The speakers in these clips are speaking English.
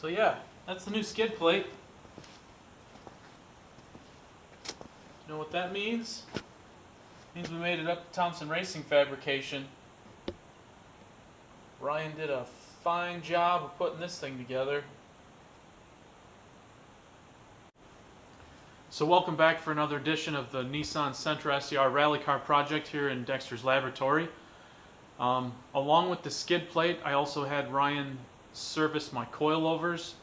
So yeah, that's the new skid plate. You know what that means? It means we made it up to Thompson Racing Fabrication. Ryan did a fine job of putting this thing together. So welcome back for another edition of the Nissan Sentra SCR Rally Car project here in Dexter's laboratory. Along with the skid plate, I also had Ryan service my coilovers.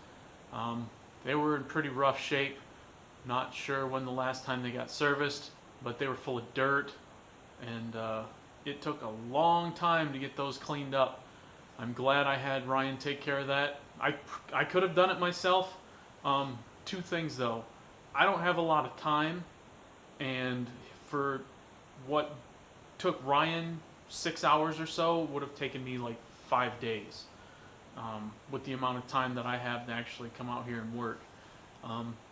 They were in pretty rough shape. Not sure when the last time they got serviced, but they were full of dirt, and it took a long time to get those cleaned up. I'm glad I had Ryan take care of that. I could have done it myself. Two things though. I don't have a lot of time, and for what took Ryan 6 hours or so would have taken me like 5 days with the amount of time that I have to actually come out here and work.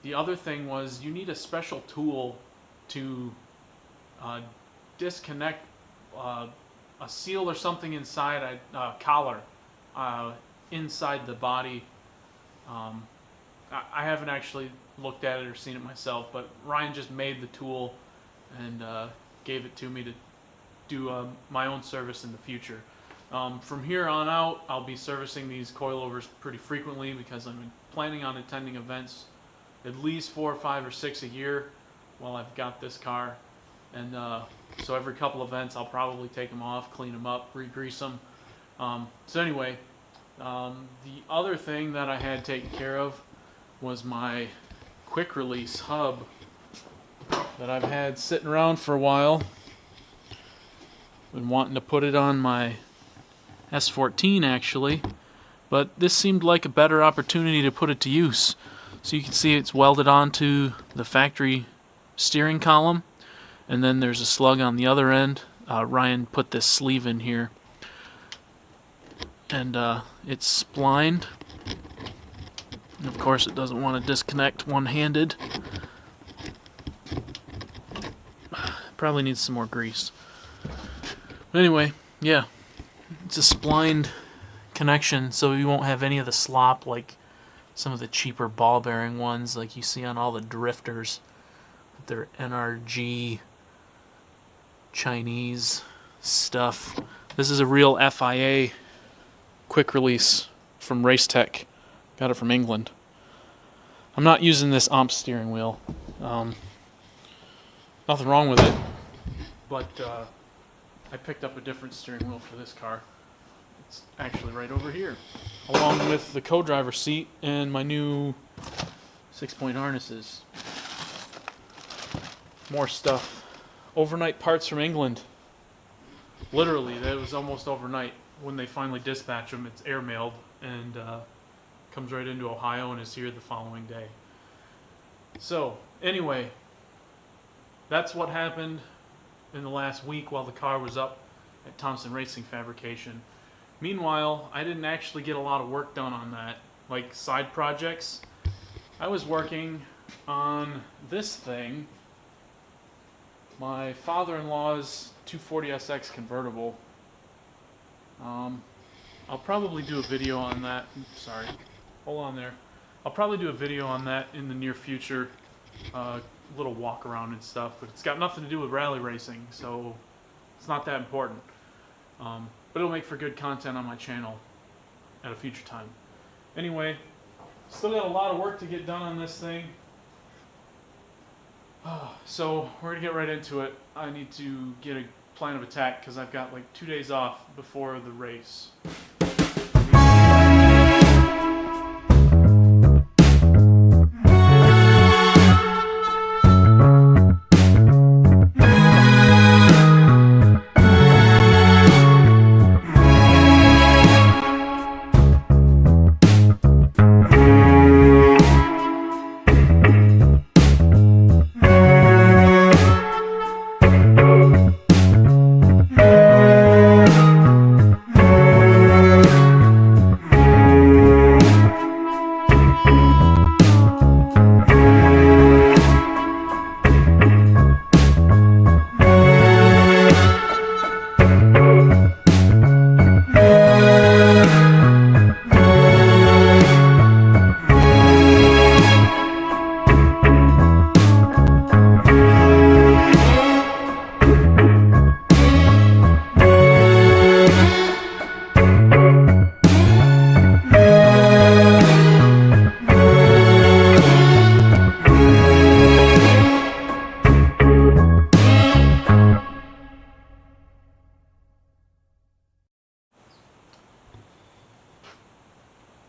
The other thing was you need a special tool to disconnect a seal or something inside a collar inside the body. I haven't actually looked at it or seen it myself, but Ryan just made the tool and gave it to me to do my own service in the future. From here on out, I'll be servicing these coilovers pretty frequently because I'm planning on attending events at least 4 or 5 or 6 a year while I've got this car. And so every couple events I'll probably take them off, clean them up, re-grease them. So anyway, the other thing that I had taken care of was my quick release hub that I've had sitting around for a while. Been wanting to put it on my S14 actually, but this seemed like a better opportunity to put it to use. So you can see it's welded onto the factory steering column, and then there's a slug on the other end. Ryan put this sleeve in here, and it's splined. And of course it doesn't want to disconnect one-handed. Probably needs some more grease. But anyway, yeah, it's a splined connection, so you won't have any of the slop like some of the cheaper ball bearing ones like you see on all the drifters with their NRG Chinese stuff. This is a real FIA quick release from Racetech. Got it from England. I'm not using this AMP steering wheel. Nothing wrong with it, but I picked up a different steering wheel for this car. It's actually right over here, along with the co-driver seat and my new 6-point harnesses. More stuff. Overnight parts from England. Literally, that was almost overnight. When they finally dispatch them, it's airmailed and comes right into Ohio and is here the following day. So, anyway, that's what happened in the last week while the car was up at Thompson Racing Fabrication. Meanwhile, I didn't actually get a lot of work done on that, like side projects. I was working on this thing, my father-in-law's 240SX convertible. I'll probably do a video on that. Sorry, hold on there. I'll probably do a video on that in the near future, little walk around and stuff, but it's got nothing to do with rally racing, so it's not that important. But it'll make for good content on my channel at a future time. Anyway, still got a lot of work to get done on this thing. So we're going to get right into it. I need to get a plan of attack because I've got like 2 days off before the race.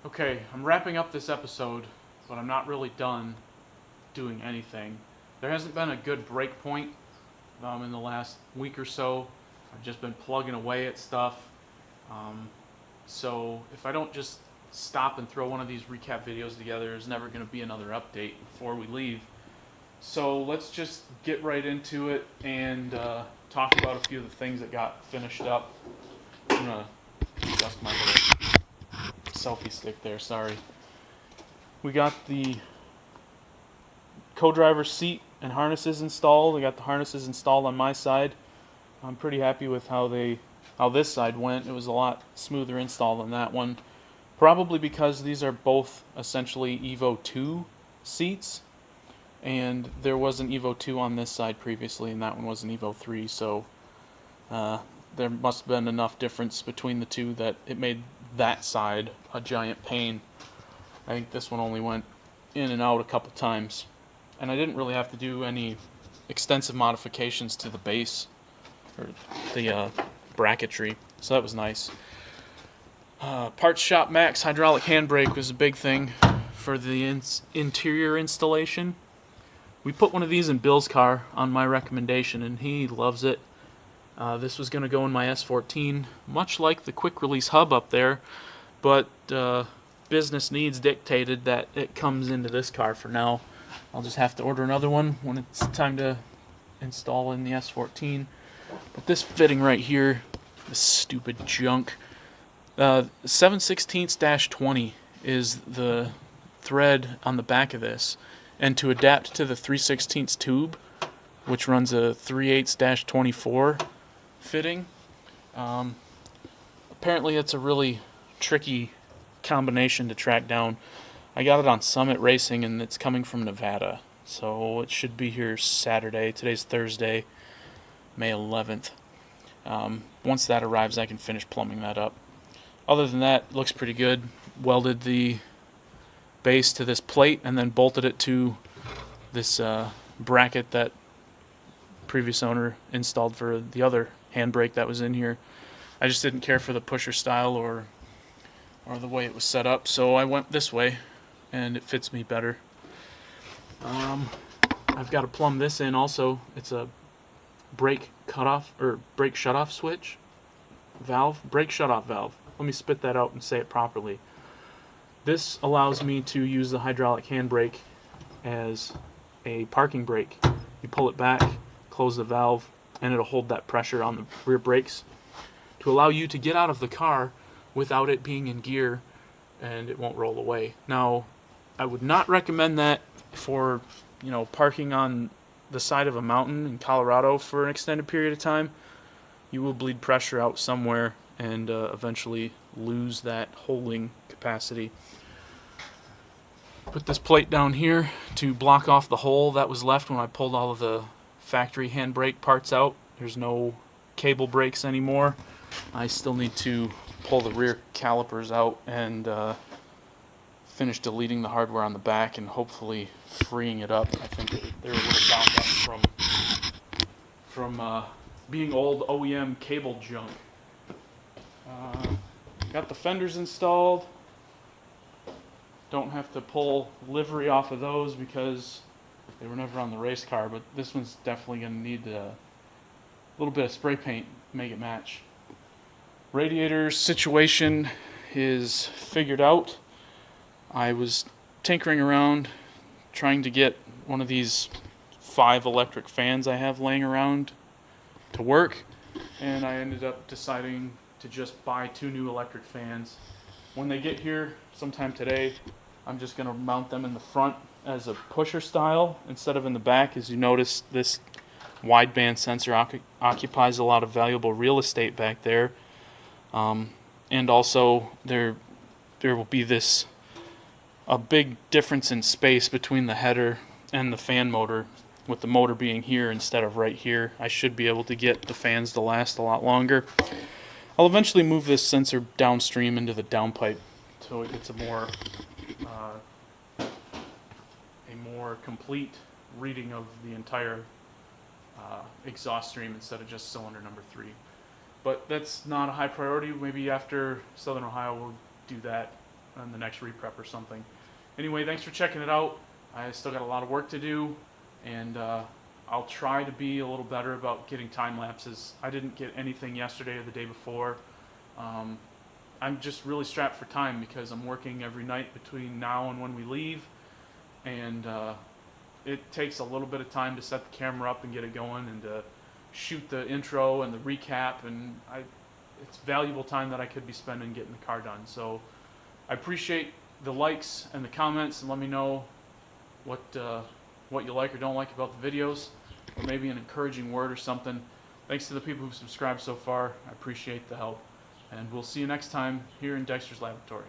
Okay, I'm wrapping up this episode, but I'm not really done doing anything. There hasn't been a good break point in the last week or so. I've just been plugging away at stuff. Um, so if I don't just stop and throw one of these recap videos together, there's never going to be another update before we leave. So let's just get right into it and talk about a few of the things that got finished up. I'm going to adjust my little selfie stick there, sorry. We got the co-driver seat and harnesses installed. I got the harnesses installed on my side. I'm pretty happy with how this side went. It was a lot smoother install than that one. Probably because these are both essentially Evo 2 seats, and there was an Evo 2 on this side previously, and that one was an Evo 3, so there must have been enough difference between the two that it made that side a giant pain. I think this one only went in and out a couple times, and I didn't really have to do any extensive modifications to the base or the bracketry, so that was nice. Parts Shop Max hydraulic handbrake was a big thing for the interior installation. We put one of these in Bill's car on my recommendation, and he loves it. This was going to go in my S14, much like the quick release hub up there, but business needs dictated that it comes into this car for now. I'll just have to order another one when it's time to install in the S14. But this fitting right here, this stupid junk, 7/16-20 is the thread on the back of this, and to adapt to the 3/16 tube, which runs a 3/8-24 fitting, apparently it's a really tricky combination to track down. I got it on Summit Racing, and it's coming from Nevada, so it should be here Saturday. Today's Thursday, May 11th. Once that arrives, I can finish plumbing that up. Other than that, it looks pretty good. Welded the base to this plate and then bolted it to this bracket that previous owner installed for the other handbrake that was in here. I just didn't care for the pusher style or the way it was set up, so I went this way, and it fits me better. I've got to plumb this in also. It's a brake cutoff or brake shutoff switch valve, brake shutoff valve. Let me spit that out and say it properly. This allows me to use the hydraulic handbrake as a parking brake. You pull it back, close the valve, and it'll hold that pressure on the rear brakes to allow you to get out of the car without it being in gear, and it won't roll away. Now, I would not recommend that for, parking on the side of a mountain in Colorado for an extended period of time. You will bleed pressure out somewhere and eventually lose that holding capacity. Put this plate down here to block off the hole that was left when I pulled all of the factory handbrake parts out. There's no cable brakes anymore. I still need to pull the rear calipers out and finish deleting the hardware on the back and hopefully freeing it up. I think they're a little bound up from being old OEM cable junk. Got the fenders installed. Don't have to pull livery off of those because they were never on the race car, but this one's definitely going to need a little bit of spray paint to make it match. Radiator situation is figured out. I was tinkering around trying to get one of these 5 electric fans I have laying around to work, and I ended up deciding to just buy 2 new electric fans. When they get here sometime today, I'm just going to mount them in the front as a pusher style instead of in the back. As you notice, this wideband sensor occupies a lot of valuable real estate back there, and also there will be a big difference in space between the header and the fan motor, with the motor being here instead of right here. I should be able to get the fans to last a lot longer. I'll eventually move this sensor downstream into the downpipe so it gets a more complete reading of the entire exhaust stream instead of just cylinder number 3. But that's not a high priority. Maybe after Southern Ohio we'll do that on the next reprep or something. Anyway, thanks for checking it out. I still got a lot of work to do, and I'll try to be a little better about getting time lapses. I didn't get anything yesterday or the day before. I'm just really strapped for time because I'm working every night between now and when we leave, and it takes a little bit of time to set the camera up and get it going and to shoot the intro and the recap, and it's valuable time that I could be spending getting the car done. So I appreciate the likes and the comments, and let me know what you like or don't like about the videos, or maybe an encouraging word or something. Thanks to the people who've subscribed so far. I appreciate the help, and we'll see you next time here in Dexter's Laboratory.